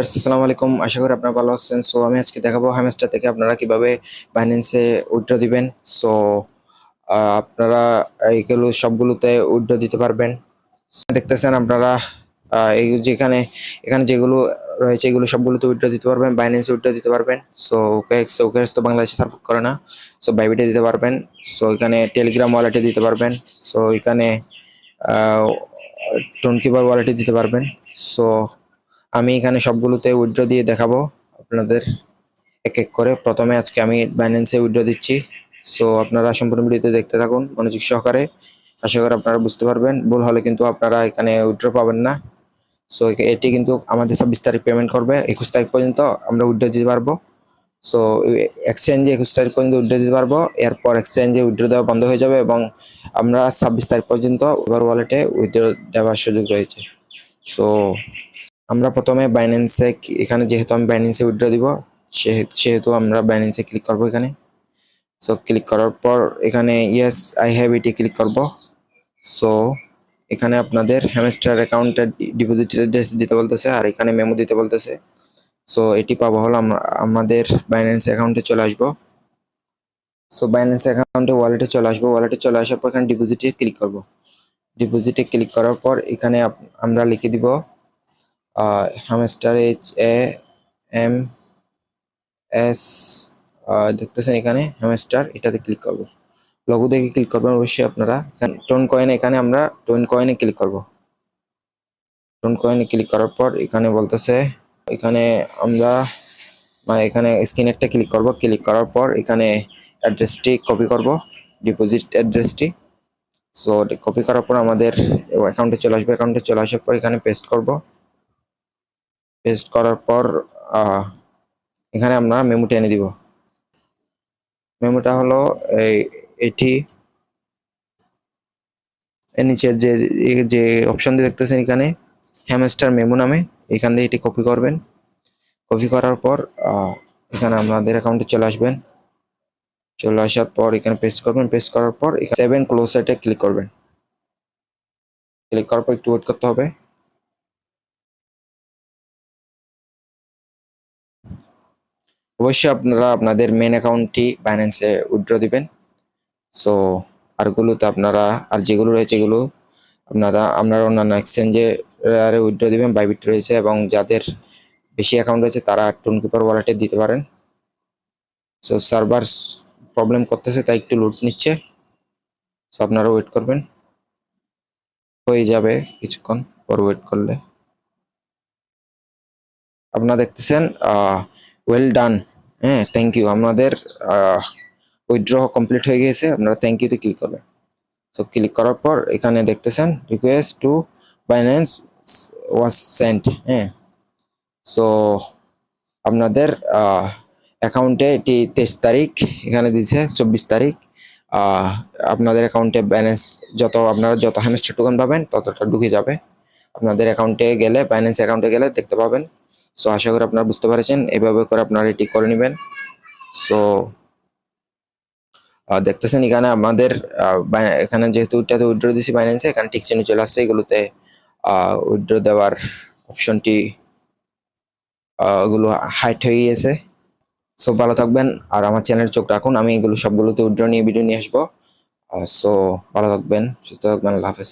আসসালামু আলাইকুম, আশা করি আপনারা ভালো আছেন। সো আমি আজকে দেখাবো হ্যামস্টার থেকে আপনারা কিভাবে বাইন্যান্সে উইথড্র দিবেন। সো আপনারা এইগুলো সবগুলোতে উইথড্র দিতে পারবেন। দেখতেছেন আপনারা এই যেখানে এখানে যেগুলো রয়েছে এগুলো সবগুলোতে উইথড্র দিতে পারবেন, বাইন্যান্সে উইথড্র দিতে পারবেন। সো ওকেএক্স তো বাংলাদেশে সাপোর্ট করে না। সো বাইবিটে দিতে পারবেন। সো এখানে টেলিগ্রাম ওয়ালেটে দিতে পারবেন। সো এখানে টোনকিপার ওয়ালেটে দিতে পারবেন। সো আমি এখানে সবগুলোতে উইথড্র দিয়ে দেখাবো আপনাদের এক এক করে। প্রথমে আজকে আমি বাইন্যান্সে উইথড্র দিচ্ছি। সো আপনারা সম্পূর্ণ ভিডিওতে দেখতে থাকুন মনোযোগ সহকারে। আশা করি আপনারা বুঝতে পারবেন। ভুল হলে কিন্তু আপনারা এখানে উইথড্র পাবেন না। সো এটি কিন্তু আমাদের 26 তারিখ পেমেন্ট করবে, 21 তারিখ পর্যন্ত আমরা উইথড্র দিতে পারবো। সো এক্সচেঞ্জে 21 তারিখ পর্যন্ত উইথড্র দিতে পারবো, এরপর এক্সচেঞ্জে উইথড্র দেওয়া বন্ধ হয়ে যাবে এবং আমরা 26 তারিখ পর্যন্ত এবার ওয়ালেটে উইথড্র দেওয়ার সুযোগ রয়েছে। সো আমরা প্রথমে বাইন্যান্সে এখানে যেহেতু আমি বাইন্যান্সে উইথড্র দিব সেহেতু আমরা বাইন্যান্সে ক্লিক করব এখানে। সো ক্লিক করার পর এখানে yes I have it click করব। সো এখানে আপনাদের হ্যামস্টার অ্যাকাউন্টের ডিপোজিট অ্যাড্রেস দিতে বলতেছে আর এখানে মেমো দিতে বলতেছে। সো এটি পাবো হলো আমাদের বাইন্যান্স অ্যাকাউন্টে চলে আসবো। সো বাইন্যান্স অ্যাকাউন্টে ওয়ালেটে চলে আসবো। ওয়ালেটে চলে আসার পর এখানে ডিপোজিটে ক্লিক করব। ডিপোজিটে ক্লিক করার পর এখানে আমরা লিখে দিব হ্যামস্টার HAMS, দেখতেছেন এখানে হ্যামস্টার, এটাতে ক্লিক করব। লোগো দেখে ক্লিক করবেন অবশ্যই আপনারা। টোন কয়েন, এখানে আমরা টোন কয়েনে ক্লিক করব। টোন কয়েনে ক্লিক করার পর এখানে বলতেছে এখানে আমরা এখানে স্ক্রিনেরটা ক্লিক করব। ক্লিক করার পর এখানে অ্যাড্রেসটি কপি করব, ডিপোজিট অ্যাড্রেসটি। সো কপি করার পর আমাদের অ্যাকাউন্টে চলে আসবে। অ্যাকাউন্টে চলে আসার পর এখানে পেস্ট করব। পেস্ট করার পর এখানে আমরা মেমোটি এনে দিব। মেমোটা হলো এটি এর নিচে যে অপশনটি দেখতেছেন এখানে হ্যামস্টার মেমো নামে, এখান দিয়ে এটি কপি করবেন। কপি করার পর এখানে আমাদের অ্যাকাউন্টে চলে আসবেন। চলে আসার পর এখানে পেস্ট করবেন। পেস্ট করার পর এখানে 7 ক্লোজারে ক্লিক করবেন। ক্লিক করার পর একটু ওয়েট করতে হবে। অবশ্যই আপনারা আপনাদের মেন অ্যাকাউন্টটি বাইন্যান্সে উইথড্র দিবেন। সো আরগুলোতে আপনারা যেগুলো রয়েছে এগুলো আপনারা অন্যান্য এক্সচেঞ্জে উইথড্র দিবেন। বাইবিট রয়েছে এবং যাদের বেশি অ্যাকাউন্ট রয়েছে তারা টোনকিপার ওয়ালেটে দিতে পারেন। সো সার্ভার প্রবলেম করতেছে তাই একটু লোড নিচ্ছে। সো আপনারা ওয়েট করবেন, হয়ে যাবে কিছুক্ষণ পর ওয়েট করলে। আপনারা দেখতেছেন ওয়েল ডান, হ্যাঁ থ্যাংক ইউ, আপনাদের উইথড্র কমপ্লিট হয়ে গিয়েছে। আপনারা থ্যাংক ইউতে ক্লিক করবেন। সো ক্লিক করার পর এখানে দেখতেছেন request to Binance was sent. হ্যাঁ, সো আপনাদের অ্যাকাউন্টে এটি 23 তারিখ এখানে দিচ্ছে, 24 তারিখ আপনাদের অ্যাকাউন্টে ব্যালেন্স আপনারা যত হ্যামস্টার টোকেন পাবেন ততটা ঢুকে যাবে আপনাদের অ্যাকাউন্টে গেলে, বাইন্যান্স অ্যাকাউন্টে গেলে দেখতে পাবেন। সো আশা করি আপনারা বুঝতে পারছেন, এভাবে করে আপনারা এটি করে নেবেন। সো দেখতেছেন এখানে আমাদের এখানে যেহেতু এটাতে উইথড্র দিয়েছি বাইন্যান্সে, এখানে ঠিক চিহ্ন চলে আসছে। এগুলোতে উইথড্র দেওয়ার অপশনটি এগুলো হাইট হয়ে গিয়েছে। সো ভালো থাকবেন আর আমার চ্যানেল চোখ রাখুন, আমি এগুলো সবগুলোতে উইথড্র নিয়ে ভিডিও নিয়ে আসবো। সো ভালো থাকবেন, সুস্থ থাকবেন, আল্লাহ হাফেজ।